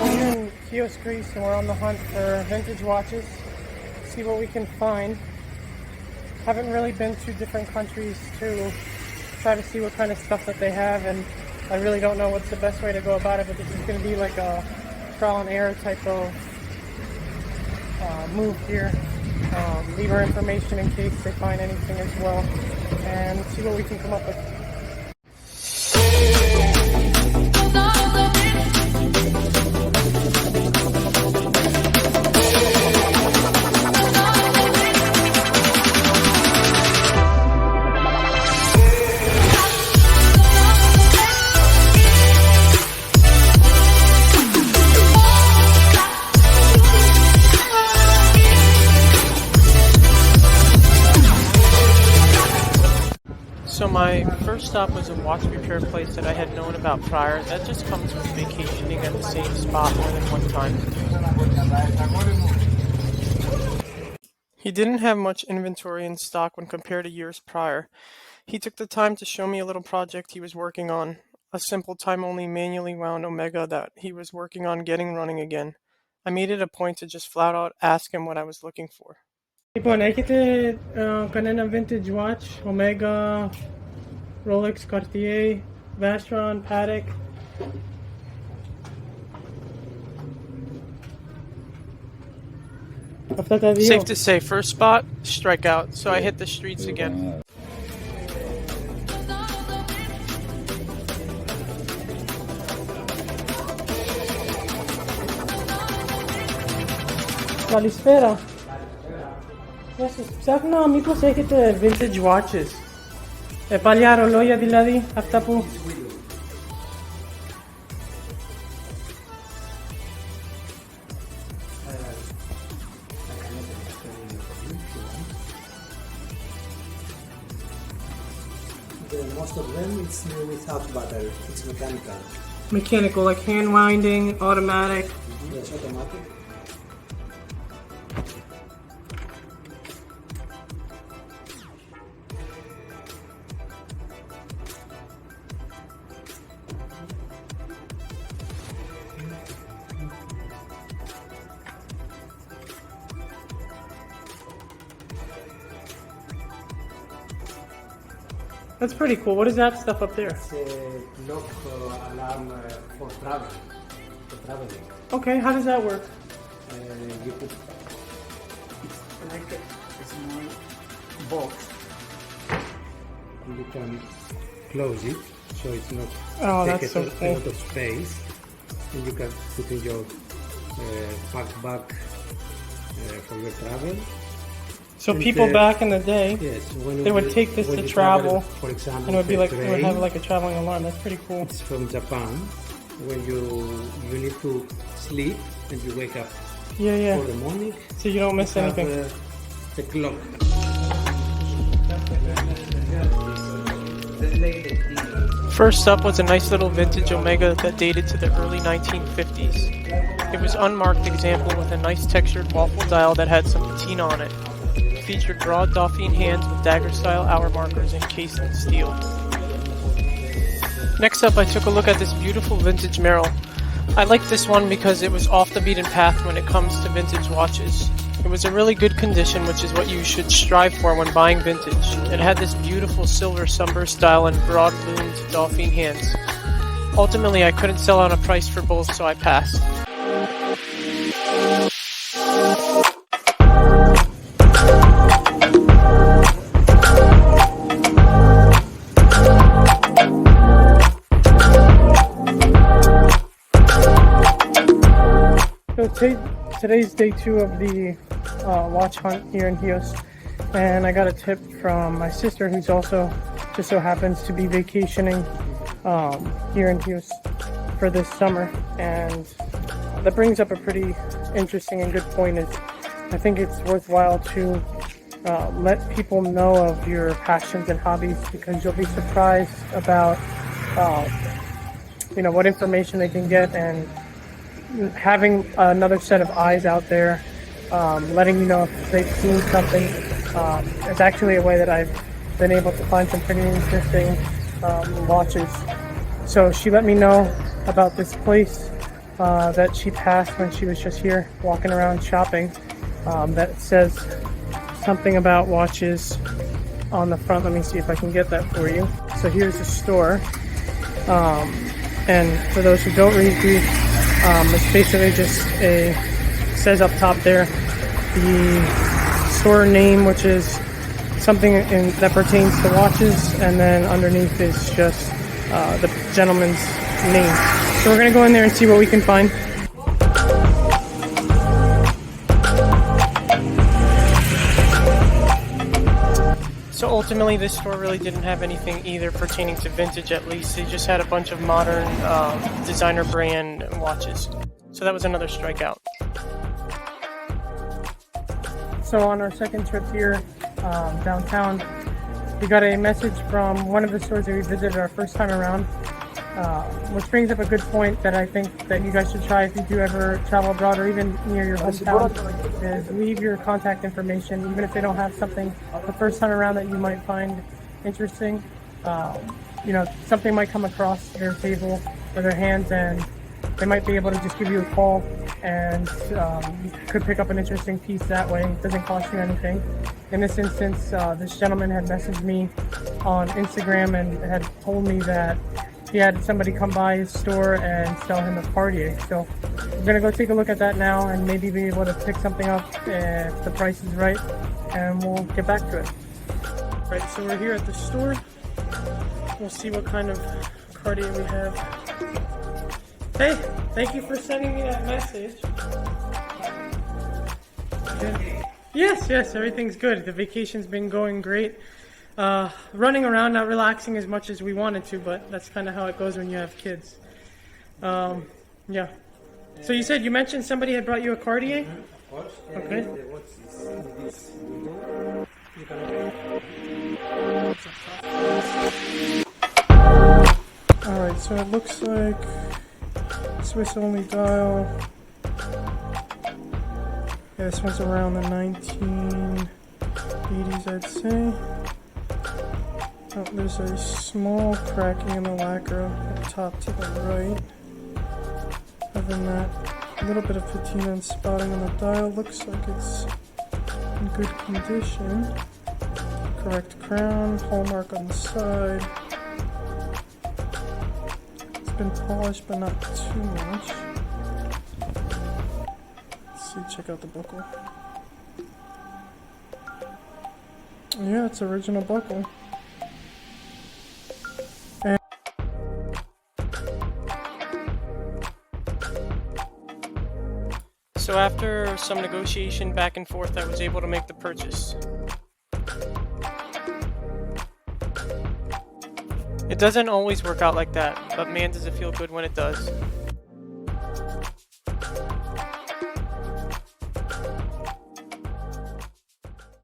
We're in Chios, Greece, and we're on the hunt for vintage watches. See what we can find. Haven't really been to different countries to try to see what kind of stuff that they have, and I really don't know what's the best way to go about it, but this is going to be like a trial and error type of move here. Leave our information in case they find anything as well, and see what we can come up with. So my first stop was a watch repair place that I had known about prior. That just comes with vacationing at the same spot more than one time. He didn't have much inventory in stock when compared to years prior. He took the time to show me a little project he was working on, a simple time-only manually wound Omega that he was working on getting running again. I made it a point to just flat out ask him what I was looking for. Λοιπόν, έχετε κανένα vintage watch, Omega, Rolex, Cartier, Vacheron, Patek? Αυτά τα δύο. Safe to say, first spot, strikeout. So I hit the streets again. Καλησπέρα. Γεια σας. Ψάχνω μήπως έχετε vintage watches. Παλιά ρολόγια δηλαδή, αυτά που... Most of them it's without battery, it's mechanical. Mechanical, like hand winding, automatic. Yes, automatic. That's pretty cool. What is that stuff up there? It's a lock alarm for travel, for traveling. Okay, how does that work? You put like a small box, and you can close it so it's not That's so a cool. lot of space, and you can put in your backpack for your travel. So people back in the day, Yes, they would take this to travel, for example, and it would be like it would train. have like a traveling alarm. That's pretty cool. It's from Japan. When you need to sleep and you wake up Yeah. for the morning, So you don't miss you have anything. the clock. First up was a nice little vintage Omega that dated to the early 1950s. It was unmarked example with a nice textured waffle dial that had some patina on it. It featured broad Dauphine hands with dagger-style hour markers encased in steel. Next up, I took a look at this beautiful vintage Merrill. I liked this one because it was off the beaten path when it comes to vintage watches. It was in really good condition, which is what you should strive for when buying vintage. It had this beautiful silver sunburst style and broad loomed Dauphine hands. Ultimately, I couldn't sell on a price for both, so I passed. So today's day 2 of the watch hunt here in Chios, and I got a tip from my sister, who's also just so happens to be vacationing here in Chios for this summer, and that brings up a pretty interesting and good point. Is I think it's worthwhile to let people know of your passions and hobbies, because you'll be surprised about what information they can get, and having another set of eyes out there letting you know if they've seen something. It's actually a way that I've been able to find some pretty interesting watches. So she let me know about this place that she passed when she was just here walking around shopping, that says something about watches on the front. Let me see if I can get that for you. So here's the store, and for those who don't read Greek, it's basically just says up top there the store name, which is something that pertains to watches, and then underneath is just the gentleman's name. So we're gonna go in there and see what we can find. So ultimately, this store really didn't have anything either pertaining to vintage, at least. They just had a bunch of modern designer brand watches. So that was another strikeout. So on our second trip here downtown, we got a message from one of the stores that we visited our first time around, which brings up a good point that I think that you guys should try if you do ever travel abroad or even near your hometown, is leave your contact information, even if they don't have something the first time around that you might find interesting. You know, something might come across their table or their hands, and they might be able to just give you a call, and you could pick up an interesting piece that way. It doesn't cost you anything. In this instance, this gentleman had messaged me on Instagram and had told me that he had somebody come by his store and sell him a Cartier. So we're gonna go take a look at that now and maybe be able to pick something up if the price is right, and we'll get back to it. Right, so we're here at the store. We'll see what kind of Cartier we have. Hey, thank you for sending me that message. Okay. Yes, everything's good. The vacation's been going great. Running around, not relaxing as much as we wanted to, but that's kind of how it goes when you have kids. Yeah. So you mentioned somebody had brought you a Cartier? Of course. Okay. What's this Alright, so it looks like Swiss only dial. Yeah, this one's around the 1980s, I'd say. Oh, there's a small cracking in the lacquer up top to the right. Other than that, a little bit of patina and spotting on the dial. Looks like it's in good condition. Correct crown, hallmark on the side. It's been polished, but not too much. Let's see, check out the buckle. Yeah, it's original buckle. So after some negotiation back and forth, I was able to make the purchase. It doesn't always work out like that, but man does it feel good when it does.